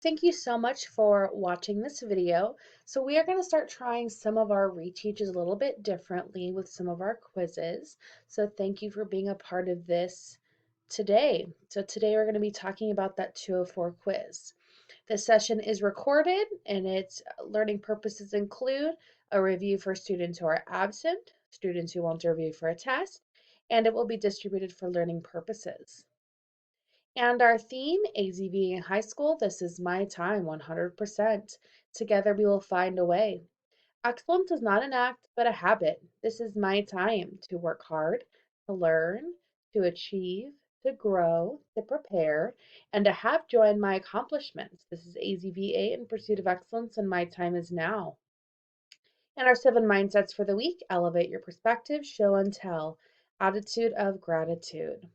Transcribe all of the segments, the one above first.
Thank you so much for watching this video. So we are going to start trying some of our reteaches a little bit differently with some of our quizzes. So thank you for being a part of this today. So today we're going to be talking about that 204 quiz. This session is recorded and its learning purposes include a review for students who are absent, students who want to review for a test, and it will be distributed for learning purposes. And our theme, AZVA High School, this is my time 100%. Together we will find a way. Excellence is not an act, but a habit. This is my time to work hard, to learn, to achieve, to grow, to prepare, and to have joy in my accomplishments. This is AZVA in pursuit of excellence, and my time is now. And our 7 mindsets for the week: elevate your perspective, show and tell, attitude of gratitude.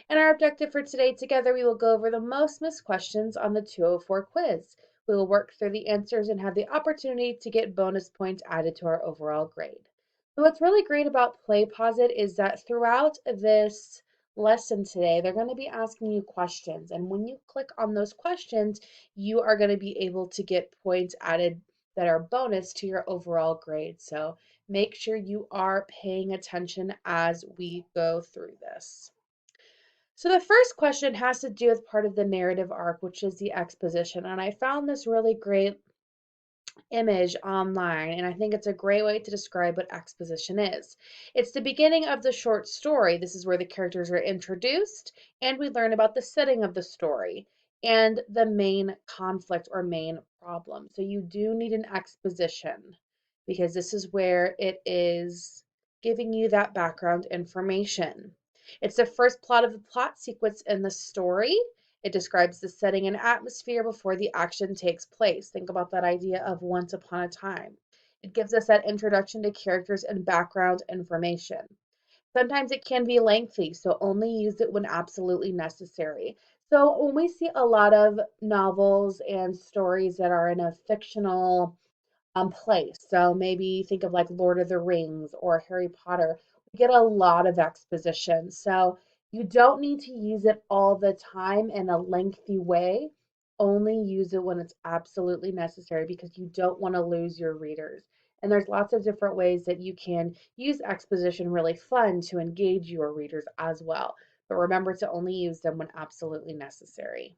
And our objective for today: together we will go over the most missed questions on the 204 quiz. We will work through the answers and have the opportunity to get bonus points added to our overall grade. So what's really great about PlayPosit is that throughout this lesson today, they're going to be asking you questions. And when you click on those questions, you are going to be able to get points added that are bonus to your overall grade. So make sure you are paying attention as we go through this. So the first question has to do with part of the narrative arc, which is the exposition. And I found this really great image online, and I think it's a great way to describe what exposition is. It's the beginning of the short story. This is where the characters are introduced, and we learn about the setting of the story and the main conflict or main problem. So you do need an exposition because this is where it is giving you that background information. It's the first plot of the plot sequence in the story. It describes the setting and atmosphere before the action takes place. Think about that idea of once upon a time. It gives us that introduction to characters and background information. Sometimes it can be lengthy, so only use it when absolutely necessary. So when we see a lot of novels and stories that are in a fictional place, so maybe think of like Lord of the Rings or Harry Potter, we get a lot of exposition. So you don't need to use it all the time in a lengthy way. Only use it when it's absolutely necessary because you don't want to lose your readers. And there's lots of different ways that you can use exposition really fun to engage your readers as well. But remember to only use them when absolutely necessary.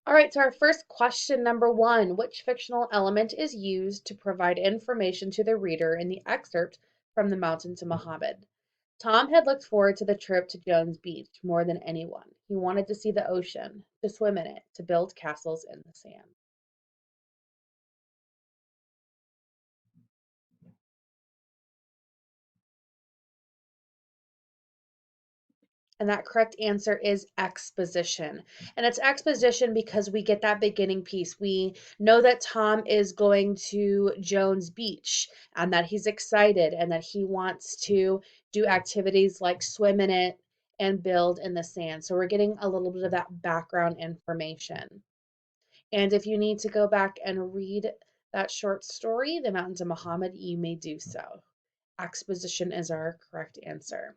All right, so our first question, number one: which fictional element is used to provide information to the reader in the excerpt from The Mountain to Muhammad? Tom had looked forward to the trip to Jones Beach more than anyone. He wanted to see the ocean, to swim in it, to build castles in the sand. And that correct answer is exposition. And it's exposition because we get that beginning piece. We know that Tom is going to Jones Beach and that he's excited and that he wants to do activities like swim in it and build in the sand. So we're getting a little bit of that background information. And if you need to go back and read that short story, The Mountain to Muhammad, you may do so. Exposition is our correct answer.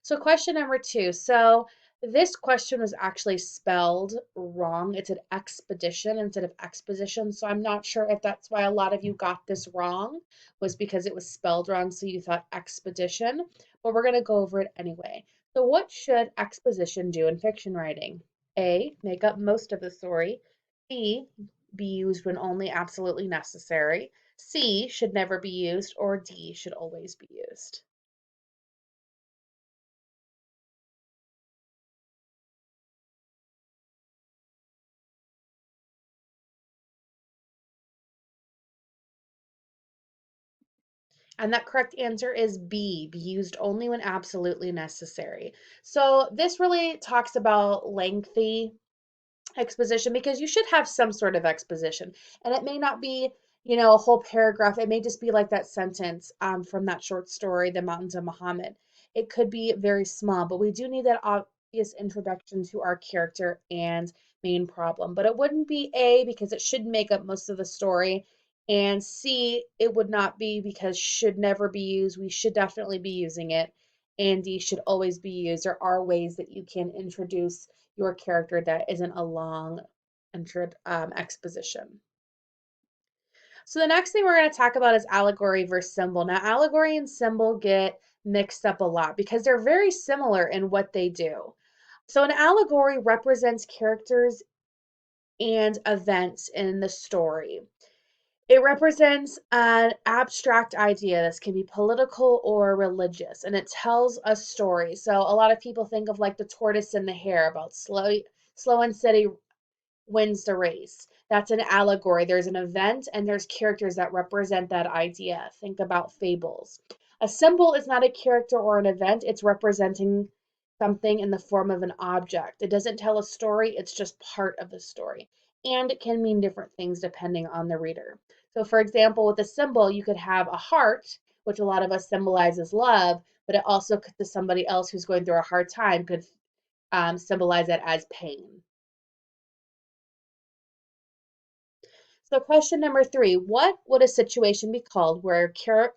So question number two. So this question was actually spelled wrong. It said expedition instead of exposition. So I'm not sure if that's why a lot of you got this wrong, was because it was spelled wrong. So you thought expedition, but we're going to go over it anyway. So what should exposition do in fiction writing? A, make up most of the story. B, be used when only absolutely necessary. C, should never be used. Or D, should always be used. And that correct answer is B, be used only when absolutely necessary. So this really talks about lengthy exposition because you should have some sort of exposition. And it may not be, a whole paragraph. It may just be like that sentence from that short story, The Mountains of Muhammad. It could be very small, but we do need that obvious introduction to our character and main problem. But it wouldn't be A because it should make up most of the story. And C, it would not be because should never be used. We should definitely be using it. And D, should always be used. There are ways that you can introduce your character that isn't a long exposition. So the next thing we're going to talk about is allegory versus symbol. Now, allegory and symbol get mixed up a lot because they're very similar in what they do. So an allegory represents characters and events in the story. It represents an abstract idea. This can be political or religious, and it tells a story. So a lot of people think of like the tortoise and the hare, about slow and steady wins the race. That's an allegory. There's an event and there's characters that represent that idea. Think about fables. A symbol is not a character or an event, it's representing something in the form of an object. It doesn't tell a story, it's just part of the story. And it can mean different things depending on the reader. So, for example, with a symbol, you could have a heart, which a lot of us symbolize as love, but it also could, to somebody else who's going through a hard time, could symbolize it as pain. So question number 3, what would a situation be called where a character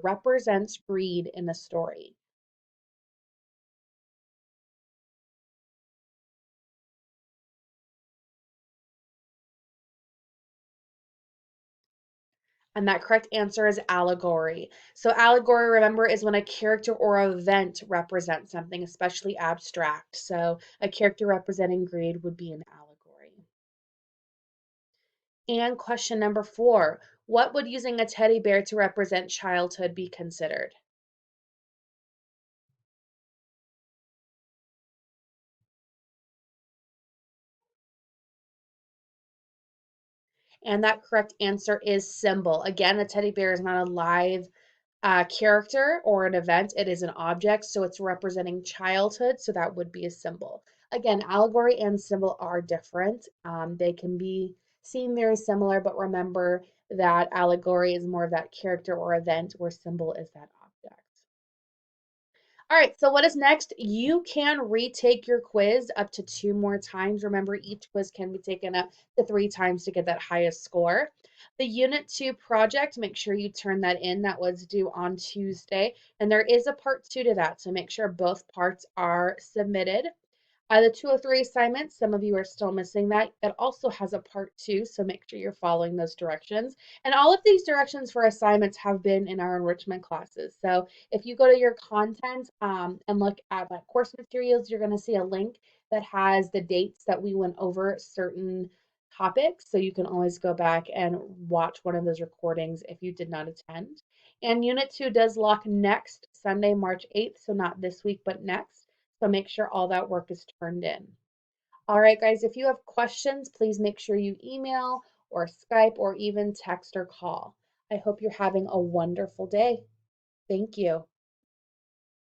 represents greed in a story? And that correct answer is allegory. So allegory, remember, is when a character or event represents something, especially abstract. So a character representing greed would be an allegory. And question number 4, what would using a teddy bear to represent childhood be considered? And that correct answer is symbol. Again, a teddy bear is not a live character or an event, it is an object, so it's representing childhood, so that would be a symbol. Again, allegory and symbol are different. They can be seen very similar, but remember that allegory is more of that character or event, where symbol is that object. All right, so what is next? You can retake your quiz up to 2 more times. Remember, each quiz can be taken up to 3 times to get that highest score. The Unit 2 project, make sure you turn that in. That was due on Tuesday. And there is a part 2 to that, so make sure both parts are submitted. The 203 assignments, some of you are still missing that. It also has a part 2, so make sure you're following those directions. And all of these directions for assignments have been in our enrichment classes. So if you go to your content and look at like course materials, you're going to see a link that has the dates that we went over certain topics. So you can always go back and watch one of those recordings if you did not attend. And Unit 2 does lock next Sunday, March 8th. So not this week, but next. So make sure all that work is turned in. All right, guys, if you have questions, please make sure you email or Skype or even text or call. I hope you're having a wonderful day. Thank you.